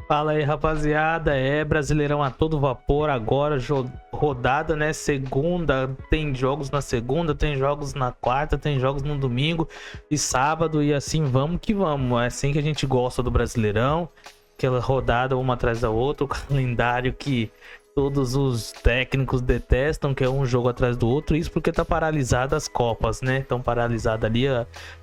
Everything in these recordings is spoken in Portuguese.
Fala aí, rapaziada. Brasileirão a todo vapor agora, rodada, né? Segunda, tem jogos na segunda, tem jogos na quarta, tem jogos no domingo e sábado, e assim vamos que vamos. É assim que a gente gosta do Brasileirão, aquela rodada uma atrás da outra, o calendário que todos os técnicos detestam, que é um jogo atrás do outro. Isso porque tá paralisada as Copas, né? Estão paralisada ali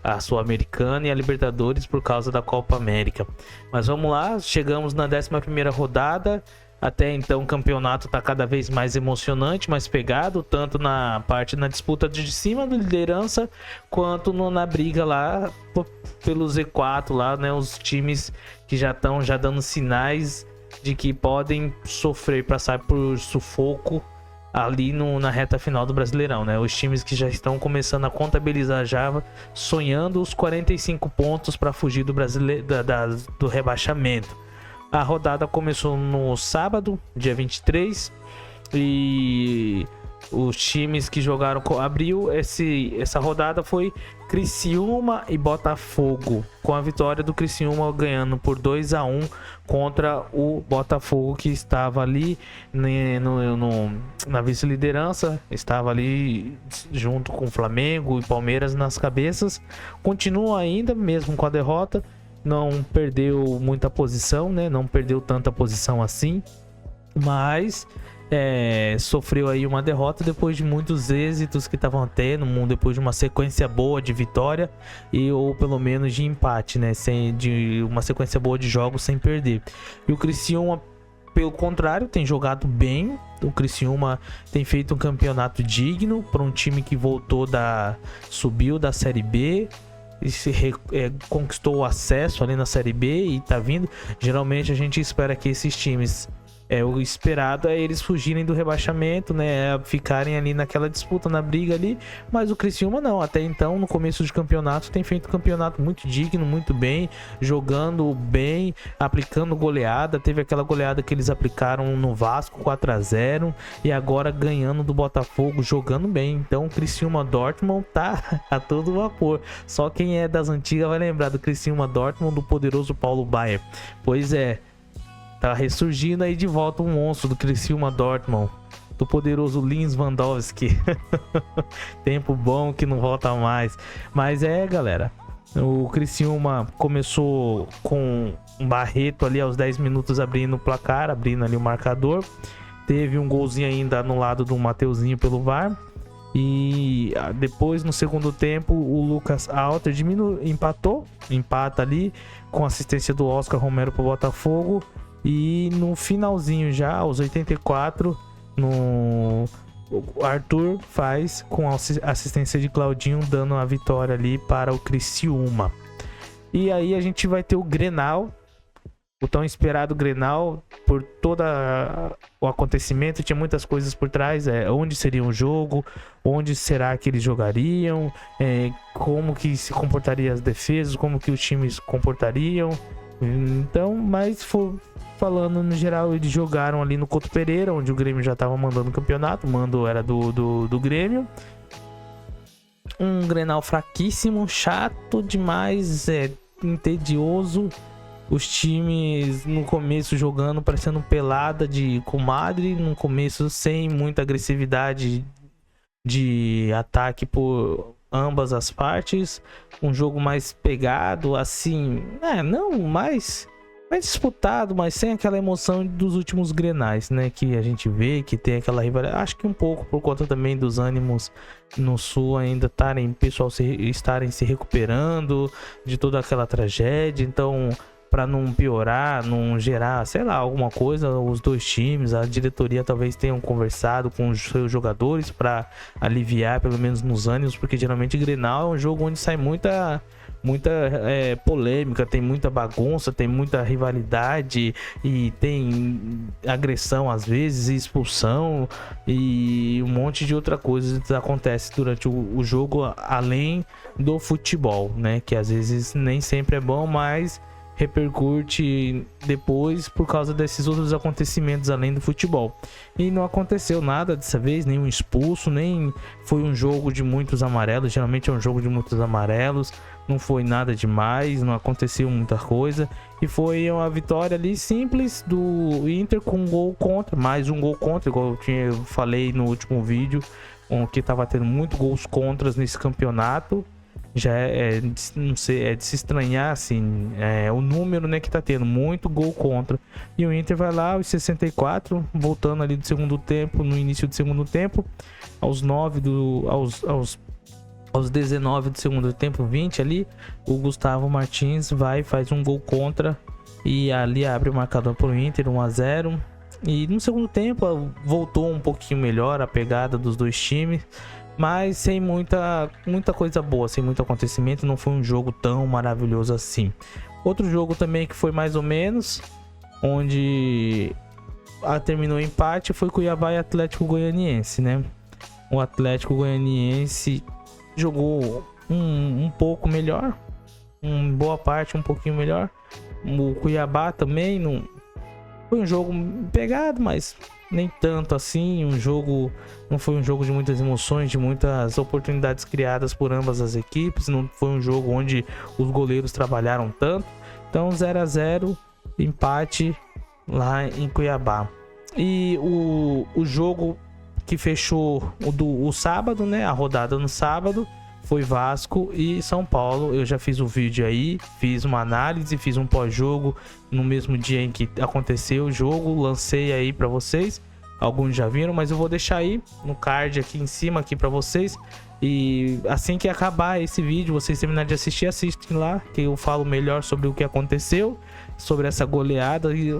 a Sul-Americana e a Libertadores por causa da Copa América. Mas vamos lá, chegamos na 11ª rodada. Até então o campeonato tá cada vez mais emocionante, mais pegado, tanto na disputa de cima da liderança, quanto na briga lá pelo Z4 lá, né? Os times que já estão dando sinais de que podem sofrer, passar por sufoco ali na reta final do Brasileirão, né? Os times que já estão começando a contabilizar já, sonhando os 45 pontos para fugir do rebaixamento. A rodada começou no sábado, dia 23, e os times que jogaram abriu essa rodada foi Criciúma e Botafogo, com a vitória do Criciúma ganhando por 2-1 contra o Botafogo, que estava ali na vice-liderança, estava ali junto com o Flamengo e Palmeiras nas cabeças. Continua ainda, mesmo com a derrota, não perdeu muita posição, né? Não perdeu tanta posição assim, mas sofreu aí uma derrota depois de muitos êxitos que estavam tendo, depois de uma sequência boa de vitória ou pelo menos de empate, né? De uma sequência boa de jogos sem perder. E o Criciúma, pelo contrário, tem jogado bem. O Criciúma tem feito um campeonato digno para um time que subiu da Série B e conquistou o acesso ali na Série B e tá vindo. Geralmente a gente espera que esses times, o esperado é eles fugirem do rebaixamento, né? Ficarem ali naquela disputa, na briga ali. Mas o Criciúma não, até então, no começo de campeonato, tem feito um campeonato muito digno, muito bem, jogando bem, aplicando goleada. Teve aquela goleada que eles aplicaram no Vasco, 4-0, e agora ganhando do Botafogo, jogando bem. Então o Criciúma Dortmund tá a todo vapor. Só quem é das antigas vai lembrar do Criciúma Dortmund, do poderoso Paulo Baier. Pois é, tá ressurgindo aí de volta um monstro do Criciúma Dortmund, do poderoso Lins Vandowski. Tempo bom que não volta mais. Mas galera, o Criciúma começou com um Barreto ali aos 10 minutos abrindo o placar, abrindo ali o marcador. Teve um golzinho ainda anulado do Mateuzinho pelo VAR. E depois, no segundo tempo, o Lucas Alter empata ali com assistência do Oscar Romero pro Botafogo. E no finalzinho já, aos 84, o Arthur faz com a assistência de Claudinho, dando a vitória ali para o Criciúma. E aí a gente vai ter o Grenal, o tão esperado Grenal, por todo o acontecimento. Tinha muitas coisas por trás, onde seria o jogo, onde será que eles jogariam, como que se comportariam as defesas, como que os times comportariam. Então, mas falando no geral, eles jogaram ali no Couto Pereira, onde o Grêmio já estava mandando o campeonato. O mando era do Grêmio. Um Grenal fraquíssimo, chato demais, entedioso. Os times no começo jogando parecendo pelada de comadre, no começo sem muita agressividade de ataque por ambas as partes. Um jogo mais pegado, assim, não mais disputado, mas sem aquela emoção dos últimos Grenais, né? Que a gente vê que tem aquela rivalidade. Acho que um pouco por conta também dos ânimos no Sul ainda estarem se recuperando de toda aquela tragédia. Então, para não piorar, não gerar, sei lá, alguma coisa, os dois times, a diretoria talvez tenham conversado com os seus jogadores para aliviar, pelo menos nos ânimos, porque geralmente Grenal é um jogo onde sai muita polêmica, tem muita bagunça, tem muita rivalidade e tem agressão às vezes, expulsão e um monte de outra coisa que acontece durante o jogo, além do futebol, né? Que às vezes nem sempre é bom, mas repercute depois por causa desses outros acontecimentos além do futebol. E não aconteceu nada dessa vez, nenhum expulso, nem foi um jogo de muitos amarelos. Geralmente é um jogo de muitos amarelos. não foi nada demais, não aconteceu muita coisa. E foi uma vitória ali simples do Inter com um gol contra, mais um gol contra, igual eu falei no último vídeo, que tava tendo muito gols contras nesse campeonato. Já não sei, é de se estranhar assim, o número, né, que tá tendo muito gol contra. E o Inter vai lá aos 64, voltando ali do segundo tempo, no início do segundo tempo, aos 19 do segundo tempo, 20 ali, o Gustavo Martins faz um gol contra e ali abre o marcador pro Inter, 1-0. E no segundo tempo voltou um pouquinho melhor a pegada dos dois times, mas sem muita coisa boa, sem muito acontecimento. Não foi um jogo tão maravilhoso assim. Outro jogo também que foi mais ou menos, onde terminou o empate, foi Cuiabá e Atlético Goianiense, né? O Atlético Goianiense jogou um pouco melhor, boa parte um pouquinho melhor. O Cuiabá também não foi um jogo pegado, mas nem tanto assim. Não foi um jogo de muitas emoções, de muitas oportunidades criadas por ambas as equipes. Não foi um jogo onde os goleiros trabalharam tanto. Então 0-0, empate lá em Cuiabá. E o jogo que fechou o sábado, né? A rodada no sábado foi Vasco e São Paulo. Eu já fiz o vídeo aí, fiz uma análise, fiz um pós-jogo no mesmo dia em que aconteceu o jogo, lancei aí para vocês. Alguns já viram, mas eu vou deixar aí no card aqui em cima aqui para vocês. E assim que acabar esse vídeo, vocês terminarem de assistir, assistem lá, que eu falo melhor sobre o que aconteceu, sobre essa goleada e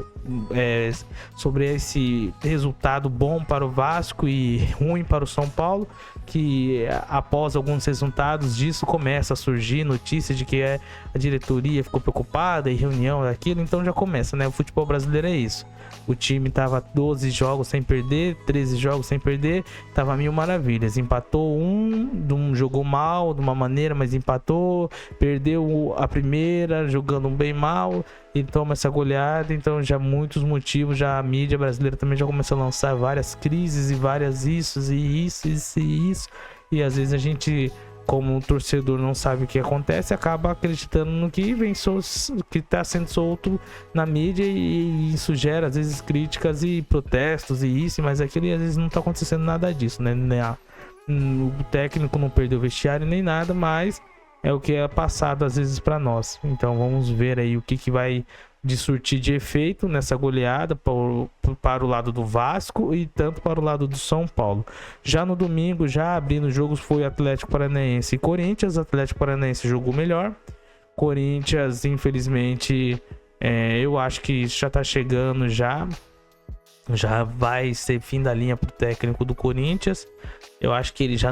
sobre esse resultado bom para o Vasco e ruim para o São Paulo, que após alguns resultados disso começa a surgir notícias de que a diretoria ficou preocupada e reunião daquilo. Então já começa, né? O futebol brasileiro é isso. O time tava 12 jogos sem perder, 13 jogos sem perder, tava mil maravilhas. Empatou jogou mal de uma maneira, mas empatou, perdeu a primeira jogando bem mal e toma essa goleada. Então já muitos motivos, já a mídia brasileira também já começou a lançar várias crises e várias isso, e às vezes a gente, como torcedor, não sabe o que acontece, acaba acreditando no que que está sendo solto na mídia, e isso gera às vezes críticas e protestos e isso, mas aquilo, e às vezes não está acontecendo nada disso, né? O técnico não perdeu o vestiário nem nada, mas é o que é passado às vezes para nós. Então vamos ver aí o que vai de surtir de efeito nessa goleada para o lado do Vasco e tanto para o lado do São Paulo. Já no domingo, já abrindo jogos, foi Atlético Paranaense e Corinthians. Atlético Paranaense jogou melhor. Corinthians, infelizmente, eu acho que já tá chegando já vai ser fim da linha pro técnico do Corinthians. Eu acho que ele já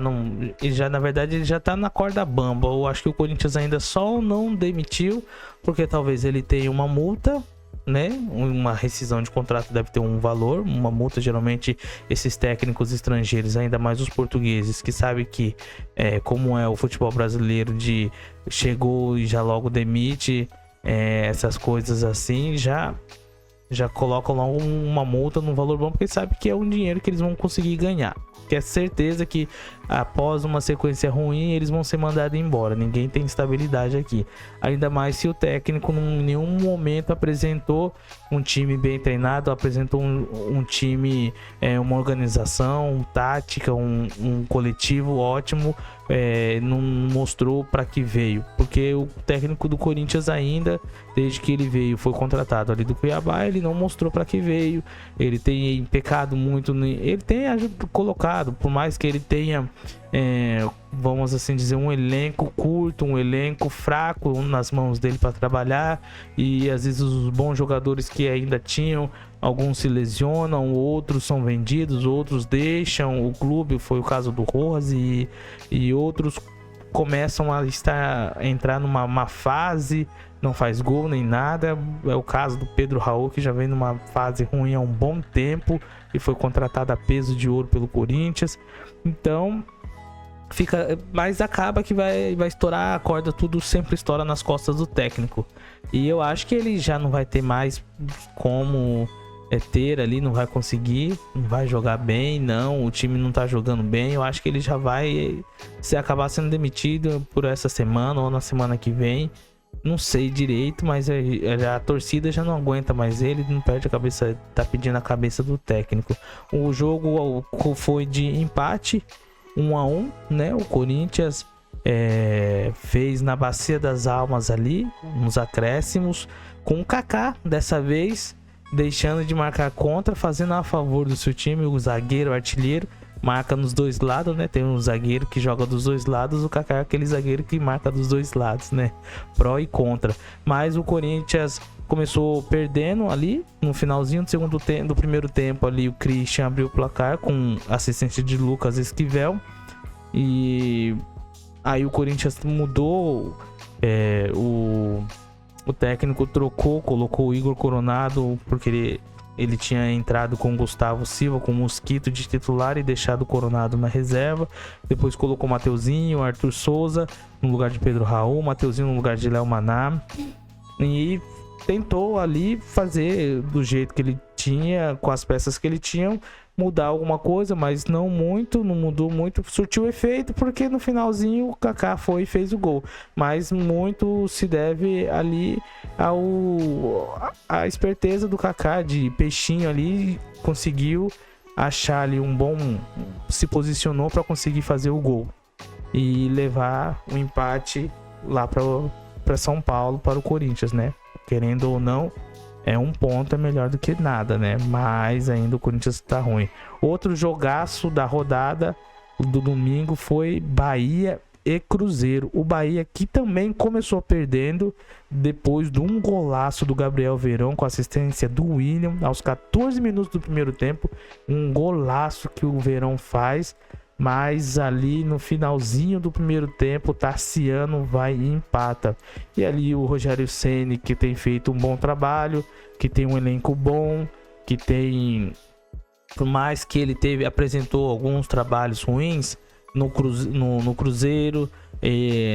na verdade ele já tá na corda bamba. Eu acho que o Corinthians ainda só não demitiu porque talvez ele tenha uma multa, né? Uma rescisão de contrato deve ter um valor, uma multa. Geralmente esses técnicos estrangeiros, ainda mais os portugueses, que sabem que como é o futebol brasileiro, de chegou e já logo demite, essas coisas assim, já colocam lá uma multa no valor bom, porque sabe que é um dinheiro que eles vão conseguir ganhar. Que é certeza que após uma sequência ruim eles vão ser mandados embora. Ninguém tem estabilidade aqui. Ainda mais se o técnico em nenhum momento apresentou um time bem treinado, apresentou um time, uma organização tática, um coletivo ótimo. Não mostrou para que veio, porque o técnico do Corinthians ainda, desde que ele veio, foi contratado ali do Cuiabá, ele não mostrou para que veio. Ele tem pecado muito, ele tem colocado, por mais que ele tenha, vamos assim dizer, um elenco curto, um elenco fraco nas mãos dele para trabalhar, e às vezes os bons jogadores que ainda tinham, alguns se lesionam, outros são vendidos, outros deixam o clube, foi o caso do Rojas, e outros começam a entrar numa má fase, não faz gol nem nada. É o caso do Pedro Raul, que já vem numa fase ruim há um bom tempo e foi contratado a peso de ouro pelo Corinthians. Então mas acaba que vai estourar a corda, tudo sempre estoura nas costas do técnico. E eu acho que ele já não vai ter mais como ter ali, não vai conseguir, não vai jogar bem, não, o time não tá jogando bem. Eu acho que ele já vai acabar sendo demitido por essa semana ou na semana que vem. Não sei direito, mas a torcida já não aguenta mais ele, não perde a cabeça, tá pedindo a cabeça do técnico. O jogo foi de empate, 1-1, né? O Corinthians fez na Bacia das Almas ali, nos acréscimos, com o Kaká, dessa vez, deixando de marcar contra, fazendo a favor do seu time, o zagueiro, o artilheiro. Marca nos dois lados, né? Tem um zagueiro que joga dos dois lados, o Kaká é aquele zagueiro que marca dos dois lados, né? Pró e contra. Mas o Corinthians começou perdendo ali no finalzinho do primeiro tempo ali. O Christian abriu o placar com assistência de Lucas Esquivel. E aí o Corinthians mudou, o técnico trocou, colocou o Igor Coronado, porque ele tinha entrado com o Gustavo Silva, com o Mosquito de titular e deixado o Coronado na reserva. Depois colocou o Mateuzinho, o Arthur Souza no lugar de Pedro Raul, o Mateuzinho no lugar de Léo Maná. E tentou ali fazer do jeito que ele tinha, com as peças que ele tinha, mudar alguma coisa, mas não muito, não mudou muito, surtiu efeito, porque no finalzinho o Kaká foi e fez o gol, mas muito se deve ali a esperteza do Kaká, de peixinho ali, conseguiu achar ali se posicionou para conseguir fazer o gol e levar o empate lá para São Paulo, para o Corinthians, né? Querendo ou não, um ponto é melhor do que nada, né? Mas ainda o Corinthians tá ruim. Outro jogaço da rodada do domingo foi Bahia e Cruzeiro. O Bahia que também começou perdendo depois de um golaço do Gabriel Veron com assistência do William aos 14 minutos do primeiro tempo. Um golaço que o Veron faz. Mas ali no finalzinho do primeiro tempo, o Tassiano vai e empata. E ali o Rogério Ceni, que tem feito um bom trabalho, que tem um elenco bom, que tem... Por mais que ele apresentou alguns trabalhos ruins no Cruzeiro,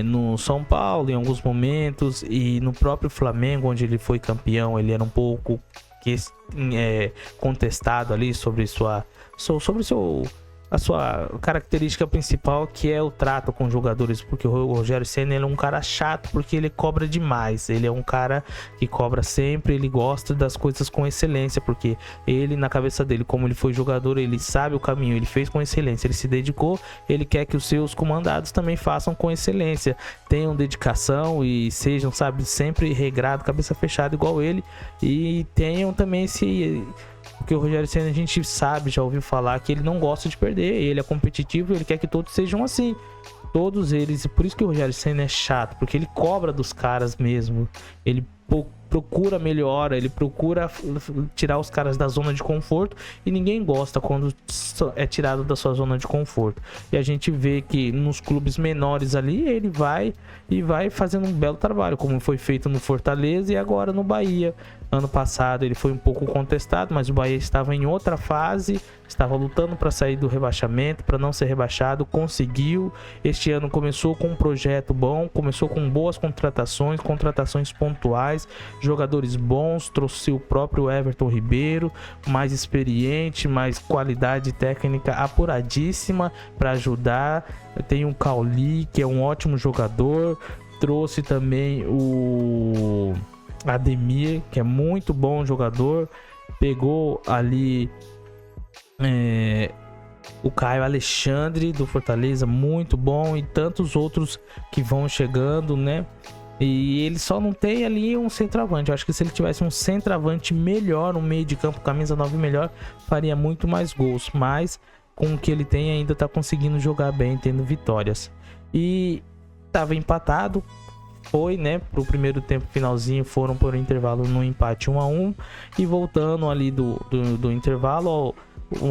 no São Paulo em alguns momentos, e no próprio Flamengo, onde ele foi campeão, ele era um pouco contestado ali sobre a sua característica principal, que é o trato com os jogadores, porque o Rogério Ceni é um cara chato, porque ele cobra demais, ele é um cara que cobra sempre, ele gosta das coisas com excelência, porque ele, na cabeça dele, como ele foi jogador, ele sabe o caminho, ele fez com excelência, ele se dedicou, ele quer que os seus comandados também façam com excelência, tenham dedicação e sejam, sabe, sempre regrado, cabeça fechada igual ele, e tenham também porque o Rogério Ceni, a gente sabe, já ouviu falar que ele não gosta de perder, ele é competitivo, ele quer que todos sejam assim, todos eles, e por isso que o Rogério Ceni é chato, porque ele cobra dos caras mesmo, ele procura melhora, ele procura tirar os caras da zona de conforto, e ninguém gosta quando é tirado da sua zona de conforto. E a gente vê que nos clubes menores ali, ele vai fazendo um belo trabalho, como foi feito no Fortaleza e agora no Bahia. Ano passado ele foi um pouco contestado, mas o Bahia estava em outra fase, estava lutando para sair do rebaixamento, para não ser rebaixado, conseguiu. Este ano começou com um projeto bom, começou com boas contratações pontuais, jogadores bons, trouxe o próprio Everton Ribeiro, mais experiente, mais qualidade técnica apuradíssima para ajudar. Tem o Cauli, que é um ótimo jogador, trouxe também o Ademir, que é muito bom jogador, pegou ali o Caio Alexandre do Fortaleza, muito bom, e tantos outros que vão chegando, né? E ele só não tem ali um centroavante. Eu acho que se ele tivesse um centroavante melhor, um meio de campo, camisa 9 melhor, faria muito mais gols, mas com o que ele tem ainda tá conseguindo jogar bem, tendo vitórias. E tava empatado, foi, né, pro primeiro tempo, finalzinho, foram por intervalo no empate 1-1, e voltando ali do intervalo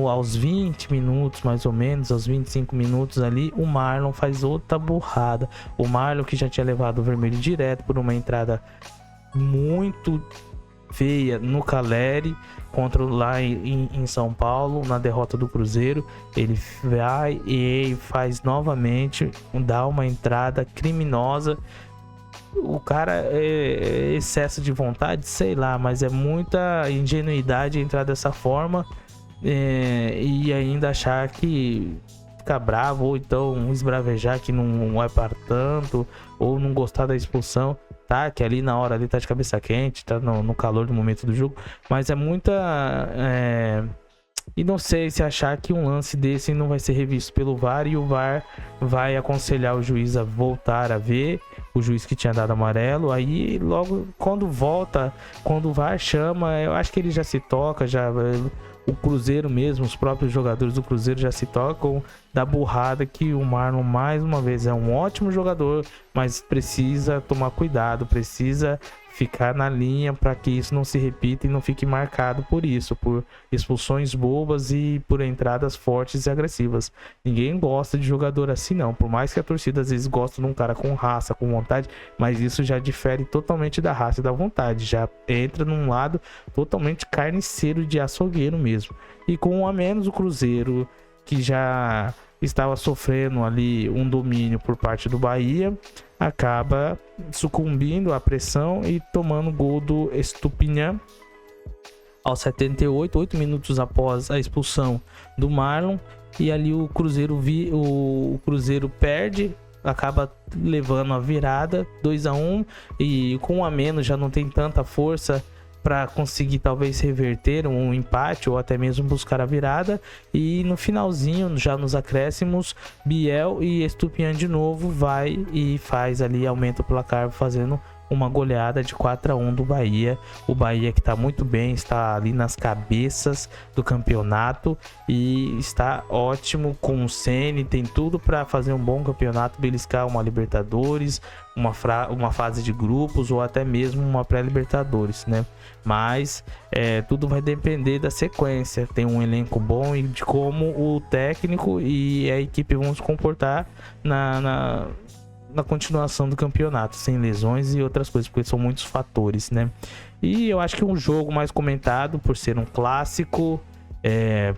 aos 20 minutos, mais ou menos, aos 25 minutos ali, o Marlon faz outra burrada. O Marlon, que já tinha levado o vermelho direto por uma entrada muito feia no Caleri, contra lá em São Paulo, na derrota do Cruzeiro, ele vai e faz novamente, dá uma entrada criminosa, o cara é excesso de vontade, sei lá, mas é muita ingenuidade entrar dessa forma e ainda achar que ficar bravo ou então esbravejar que não vai para tanto ou não gostar da expulsão, tá? Que ali na hora ali tá de cabeça quente, tá no calor do momento do jogo, mas é muita e não sei se achar que um lance desse não vai ser revisto pelo VAR e o VAR vai aconselhar o juiz a voltar a ver, o juiz que tinha dado amarelo. Aí logo quando volta, quando o VAR chama, eu acho que ele já se toca, já o Cruzeiro mesmo, os próprios jogadores do Cruzeiro já se tocam da burrada que o Marlon mais uma vez é um ótimo jogador, mas precisa tomar cuidado, precisa ficar na linha para que isso não se repita e não fique marcado por isso, por expulsões bobas e por entradas fortes e agressivas. Ninguém gosta de jogador assim não, por mais que a torcida às vezes goste de um cara com raça, com vontade, mas isso já difere totalmente da raça e da vontade, já entra num lado totalmente carniceiro de açougueiro mesmo. E com um a menos o Cruzeiro, que já estava sofrendo ali um domínio por parte do Bahia, acaba sucumbindo à pressão e tomando gol do Estupinhan aos 78, 8 minutos após a expulsão do Marlon. E ali o Cruzeiro perde, acaba levando a virada 2-1 e com um a menos já não tem tanta força para conseguir talvez reverter um empate ou até mesmo buscar a virada. E no finalzinho, já nos acréscimos, Biel e Estupinhan de novo vai e faz ali, aumenta o placar, fazendo uma goleada de 4-1 do Bahia. O Bahia que está muito bem, está ali nas cabeças do campeonato e está ótimo com o Ceni, tem tudo para fazer um bom campeonato, beliscar uma Libertadores, uma fase de grupos ou até mesmo uma pré-Libertadores, né? Mas tudo vai depender da sequência. Tem um elenco bom e de como o técnico e a equipe vão se comportar na continuação do campeonato, sem lesões e outras coisas, porque são muitos fatores, né? E eu acho que um jogo mais comentado por ser um clássico,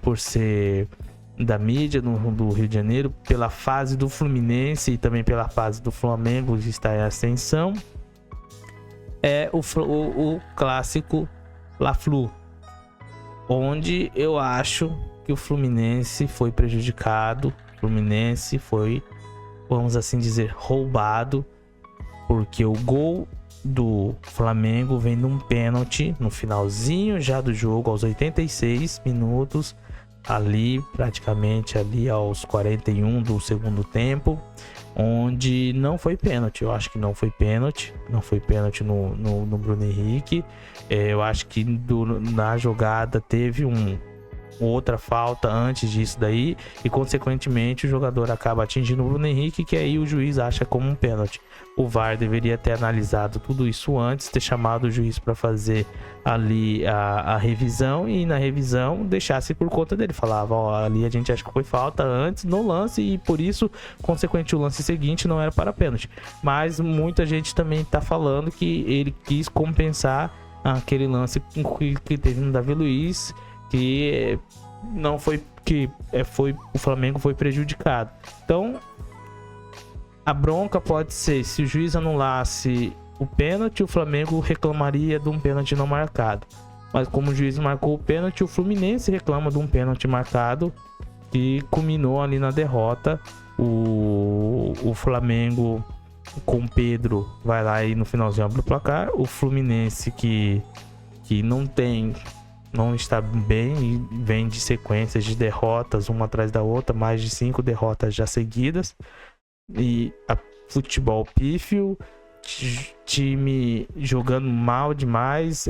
por ser da mídia do Rio de Janeiro, pela fase do Fluminense e também pela fase do Flamengo que está em ascensão, é o clássico Fla-Flu, onde eu acho que o Fluminense foi prejudicado, o Fluminense foi, vamos assim dizer, roubado, porque o gol do Flamengo vem de um pênalti no finalzinho já do jogo, aos 86 minutos, ali praticamente ali aos 41 do segundo tempo, onde não foi pênalti. Eu acho que não foi pênalti no Bruno Henrique. Eu acho que na jogada teve outra falta antes disso daí e consequentemente o jogador acaba atingindo o Bruno Henrique, que aí o juiz acha como um pênalti. O VAR deveria ter analisado tudo isso antes, ter chamado o juiz para fazer ali a revisão e na revisão deixasse por conta dele, falava, ó, ali a gente acha que foi falta antes no lance e por isso, consequente, o lance seguinte não era para pênalti. Mas muita gente também tá falando que ele quis compensar aquele lance que teve no Davi Luiz, que não foi, que o Flamengo foi prejudicado. Então a bronca pode ser, se o juiz anulasse o pênalti, o Flamengo reclamaria de um pênalti não marcado, mas como o juiz marcou o pênalti, o Fluminense reclama de um pênalti marcado e culminou ali na derrota. O Flamengo com Pedro vai lá e no finalzinho abre o placar. O Fluminense que não está bem e vem de sequências de derrotas uma atrás da outra, mais de 5 derrotas já seguidas, e futebol pífio, time jogando mal demais,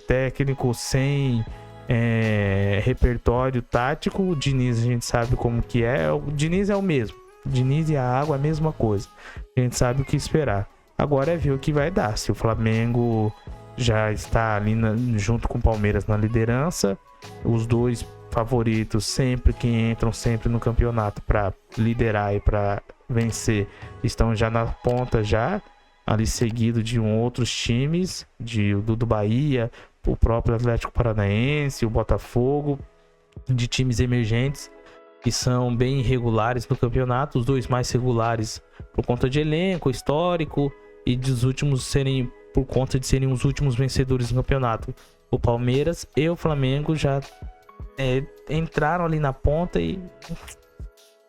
técnico sem repertório tático. O Diniz a gente sabe como que é, o Diniz é o mesmo, o Diniz e a Água é a mesma coisa, a gente sabe o que esperar. Agora é ver o que vai dar, se o Flamengo já está ali junto com o Palmeiras na liderança, os dois favoritos sempre que entram sempre no campeonato para liderar e para vencer estão já na ponta, já ali seguido de outros times do Bahia, o próprio Atlético Paranaense, o Botafogo, de times emergentes que são bem irregulares no campeonato. Os dois mais regulares por conta de elenco histórico e dos últimos serem, por conta de serem os últimos vencedores do campeonato. O Palmeiras e o Flamengo já entraram ali na ponta e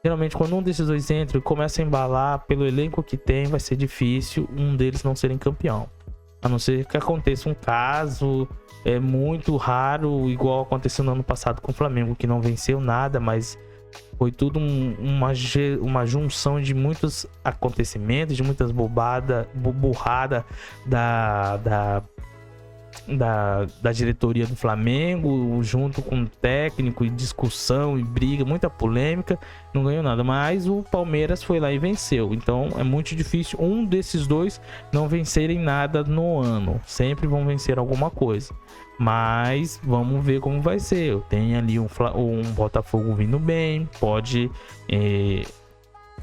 geralmente quando um desses dois entra e começa a embalar pelo elenco que tem, vai ser difícil um deles não serem campeão. A não ser que aconteça um caso muito raro, igual aconteceu no ano passado com o Flamengo, que não venceu nada, mas foi tudo uma junção de muitos acontecimentos, de muitas burradas da diretoria do Flamengo, junto com o técnico, e discussão e briga, muita polêmica, não ganhou nada, mas o Palmeiras foi lá e venceu. Então é muito difícil um desses dois não vencerem nada no ano, sempre vão vencer alguma coisa, mas vamos ver como vai ser. Eu tenho ali um Botafogo vindo bem, pode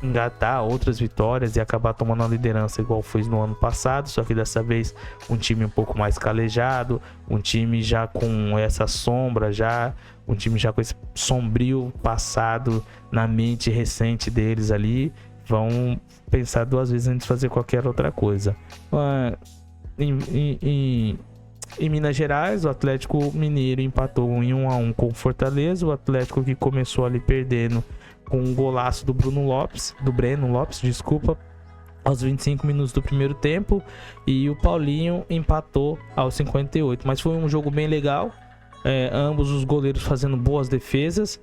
engatar outras vitórias e acabar tomando a liderança igual foi no ano passado, só que dessa vez um time um pouco mais calejado, um time já com essa sombra, um time já com esse sombrio passado na mente recente deles ali, vão pensar duas vezes antes de fazer qualquer outra coisa. Em Minas Gerais, o Atlético Mineiro empatou em 1-1 com o Fortaleza. O Atlético que começou ali perdendo com um golaço do Breno Lopes, aos 25 minutos do primeiro tempo, e o Paulinho empatou aos 58. Mas foi um jogo bem legal, ambos os goleiros fazendo boas defesas,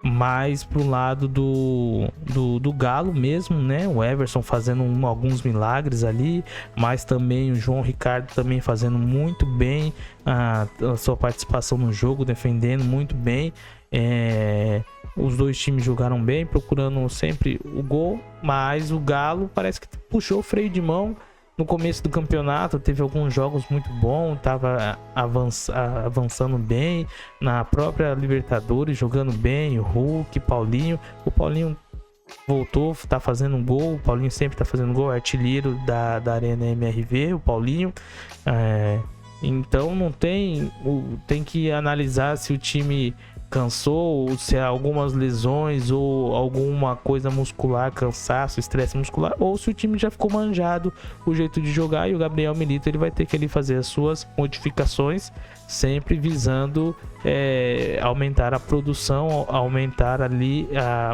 mais pro lado do Galo mesmo, né? O Everson fazendo alguns milagres ali, mas também o João Ricardo também fazendo muito bem a sua participação no jogo, defendendo muito bem. Os dois times jogaram bem, procurando sempre o gol, mas o Galo parece que puxou o freio de mão no começo do campeonato. Teve alguns jogos muito bons, estava avançando bem na própria Libertadores, jogando bem. O Hulk, Paulinho, o Paulinho voltou, tá fazendo um gol. O Paulinho sempre tá fazendo gol, artilheiro da Arena MRV, o Paulinho. Então não tem que analisar se o time cansou, ou se há algumas lesões ou alguma coisa muscular, cansaço, estresse muscular, ou se o time já ficou manjado o jeito de jogar, e o Gabriel Milito ele vai ter que ali fazer as suas modificações, sempre visando aumentar a produção, aumentar ali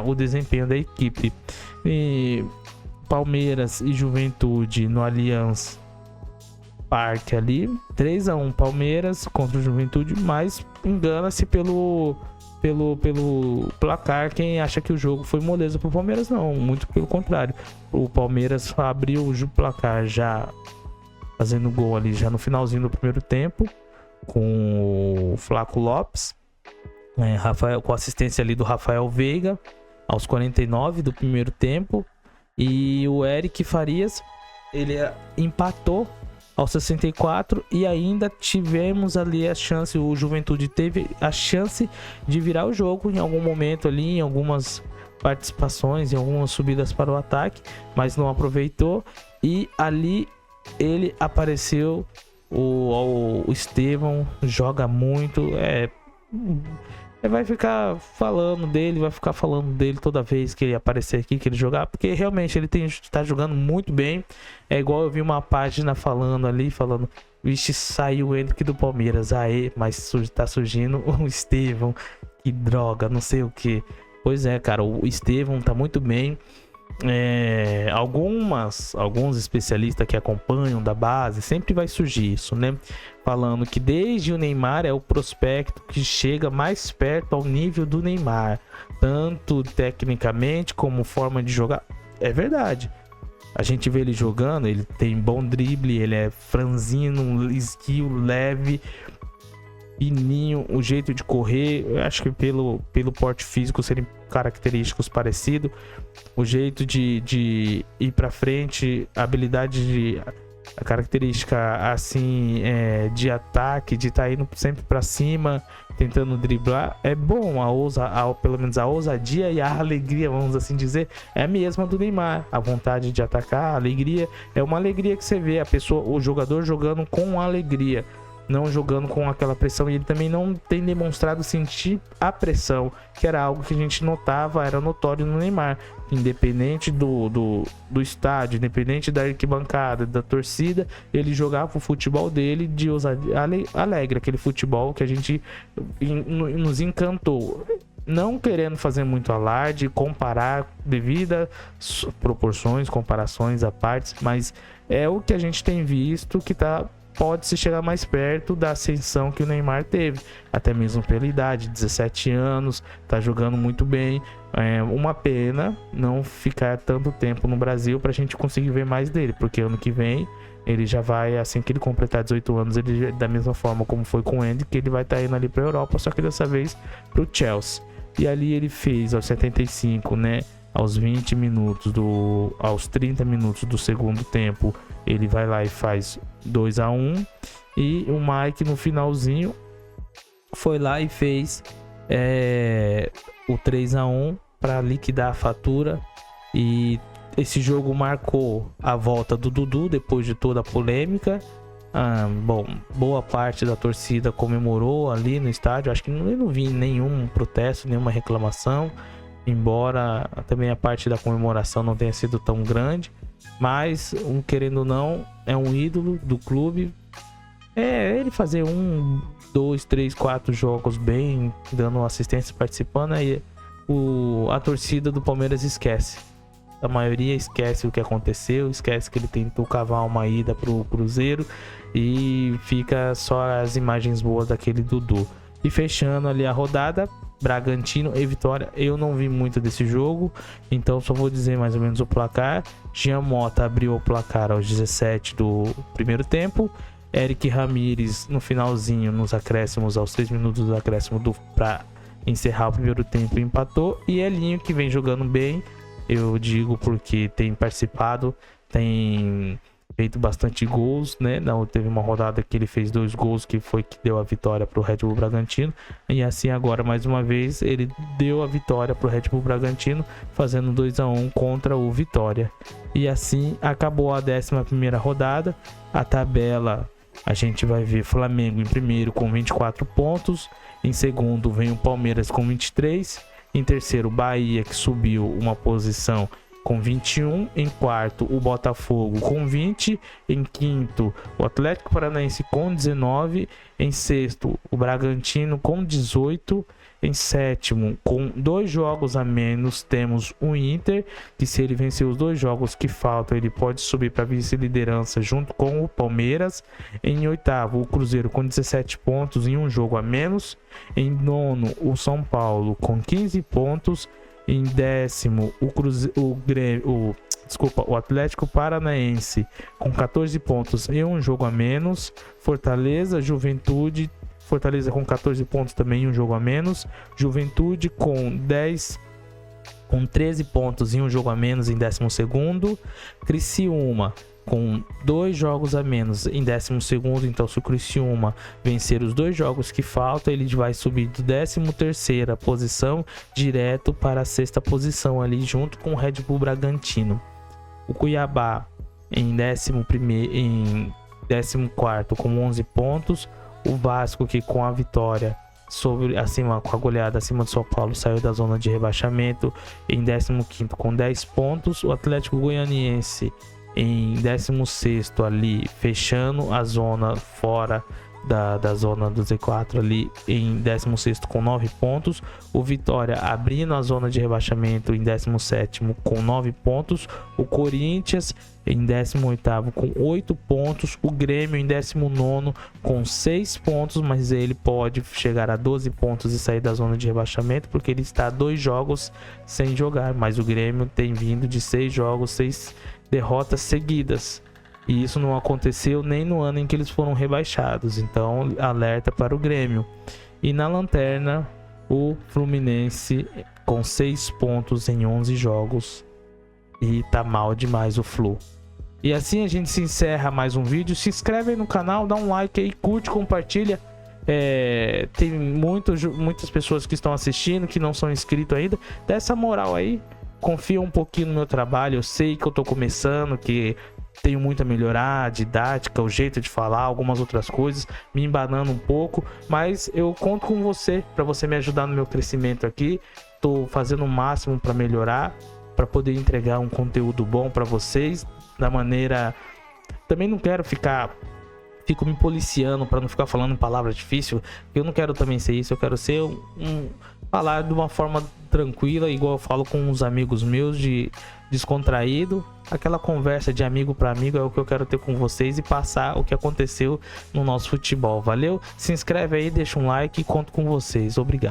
o desempenho da equipe. E Palmeiras e Juventude no Allianz Parque ali, 3-1 Palmeiras contra o Juventude, mas engana-se pelo placar quem acha que o jogo foi moleza pro Palmeiras. Não, muito pelo contrário, o Palmeiras abriu o placar já fazendo gol ali já no finalzinho do primeiro tempo com o Flaco Lopes, com assistência ali do Rafael Veiga aos 49 do primeiro tempo, e o Eric Farias ele empatou aos 64, e ainda tivemos ali a chance, o Juventude teve a chance de virar o jogo em algum momento ali, em algumas participações, em algumas subidas para o ataque, mas não aproveitou, e ali ele apareceu, o Estevão joga muito, vai ficar falando dele toda vez que ele aparecer aqui, que ele jogar, porque realmente ele tá jogando muito bem. É igual eu vi uma página falando, vixe, saiu o Henrique do Palmeiras, mas tá surgindo o Estevão, que droga, não sei o que. Pois é, cara, o Estevão tá muito bem. Alguns especialistas que acompanham da base sempre vai surgir isso, né? Falando que desde o Neymar é o prospecto que chega mais perto ao nível do Neymar, tanto tecnicamente como forma de jogar. É verdade. A gente vê ele jogando, ele tem bom drible, ele é franzino, esguio, leve, fininho, o jeito de correr, eu acho que pelo porte físico serem característicos parecidos, o jeito de ir pra frente, a habilidade a característica assim de ataque, de estar indo sempre pra cima, tentando driblar, é bom. Pelo menos a ousadia e a alegria, vamos assim dizer, é a mesma do Neymar. A vontade de atacar, a alegria, é uma alegria que você vê o jogador jogando com alegria, não jogando com aquela pressão, e ele também não tem demonstrado sentir a pressão, que era algo que a gente notava, era notório no Neymar. independente do estádio, independente da arquibancada, da torcida, ele jogava o futebol dele de ousadia alegre, aquele futebol que a gente nos encantou. Não querendo fazer muito alarde, comparar devido a proporções, comparações a partes, mas é o que a gente tem visto que pode se chegar mais perto da ascensão que o Neymar teve, até mesmo pela idade, 17 anos, tá jogando muito bem. É uma pena não ficar tanto tempo no Brasil pra gente conseguir ver mais dele, porque ano que vem ele já vai, assim que ele completar 18 anos, ele da mesma forma como foi com o Andy, que ele vai estar indo ali pra Europa, só que dessa vez pro Chelsea. E ali ele fez aos 75, né, aos 20 minutos aos 30 minutos do segundo tempo, ele vai lá e faz 2-1, e o Mike no finalzinho foi lá e fez o 3-1 para liquidar a fatura. E esse jogo marcou a volta do Dudu depois de toda a polêmica. Boa parte da torcida comemorou ali no estádio. Acho que eu não vi nenhum protesto, nenhuma reclamação, embora também a parte da comemoração não tenha sido tão grande. Mas, querendo ou não, é um ídolo do clube. Ele fazer 1, 2, 3, 4 jogos bem, dando assistência, participando, aí a torcida do Palmeiras esquece. A maioria esquece o que aconteceu, esquece que ele tentou cavar uma ida pro Cruzeiro e fica só as imagens boas daquele Dudu. E fechando ali a rodada, Bragantino e Vitória. Eu não vi muito desse jogo, então só vou dizer mais ou menos o placar. Jean Mota abriu o placar aos 17 do primeiro tempo. Eric Ramírez no finalzinho, nos acréscimos, aos 6 minutos do acréscimo para encerrar o primeiro tempo, empatou. E Elinho, que vem jogando bem, eu digo porque tem participado, tem feito bastante gols, né? Teve uma rodada que ele fez 2 gols, que foi que deu a vitória para o Red Bull Bragantino. E assim agora, mais uma vez, ele deu a vitória para o Red Bull Bragantino, fazendo 2-1 contra o Vitória. E assim acabou a 11ª rodada. A tabela, a gente vai ver Flamengo em primeiro com 24 pontos. Em segundo vem o Palmeiras com 23. Em terceiro, Bahia, que subiu uma posição com 21. Em quarto, o Botafogo com 20. Em quinto, o Atlético Paranaense com 19. Em sexto, o Bragantino com 18. Em sétimo, com 2 jogos a menos, temos o Inter, que se ele vencer os 2 jogos que faltam, ele pode subir para vice-liderança junto com o Palmeiras. Em oitavo, o Cruzeiro com 17 pontos e 1 jogo a menos. Em nono, o São Paulo com 15 pontos. Em décimo, o Atlético Paranaense com 14 pontos e 1 jogo a menos. Fortaleza com 14 pontos também, 1 jogo a menos. Juventude com 13 pontos e 1 jogo a menos em 12º. Criciúma com 2 jogos a menos em 12º. Então, se o Criciúma vencer os 2 jogos que faltam, ele vai subir de 13ª posição direto para a 6ª posição ali, junto com o Red Bull Bragantino. O Cuiabá em 14º com 11 pontos. O Vasco, que com a vitória com a goleada acima do São Paulo, saiu da zona de rebaixamento, em 15º com 10 pontos. O Atlético Goianiense em 16º ali, fechando a zona fora da zona do Z4 ali, em 16º com 9 pontos. O Vitória abrindo a zona de rebaixamento em 17º com 9 pontos. O Corinthians em 18º com 8 pontos. O Grêmio em 19º com 6 pontos, mas ele pode chegar a 12 pontos e sair da zona de rebaixamento, porque ele está 2 jogos sem jogar, mas o Grêmio tem vindo de 6 jogos, 6 derrotas seguidas. E isso não aconteceu nem no ano em que eles foram rebaixados. Então, alerta para o Grêmio. E na lanterna, o Fluminense com 6 pontos em 11 jogos. E tá mal demais o Flu. E assim a gente se encerra mais um vídeo. Se inscreve aí no canal, dá um like aí, curte, compartilha. Tem muitas pessoas que estão assistindo, que não são inscritos ainda. Dá essa moral aí. Confia um pouquinho no meu trabalho. Eu sei que eu tô começando, que tenho muito a melhorar, a didática, o jeito de falar, algumas outras coisas, me embanando um pouco, mas eu conto com você para você me ajudar no meu crescimento aqui. Tô fazendo o máximo para melhorar, para poder entregar um conteúdo bom para vocês da maneira. Também não quero fico me policiando para não ficar falando em palavra difícil. Eu não quero também ser isso. Eu quero ser falar de uma forma tranquila, igual eu falo com uns amigos meus, de descontraído. Aquela conversa de amigo para amigo é o que eu quero ter com vocês e passar o que aconteceu no nosso futebol. Valeu? Se inscreve aí, deixa um like e conto com vocês. Obrigado.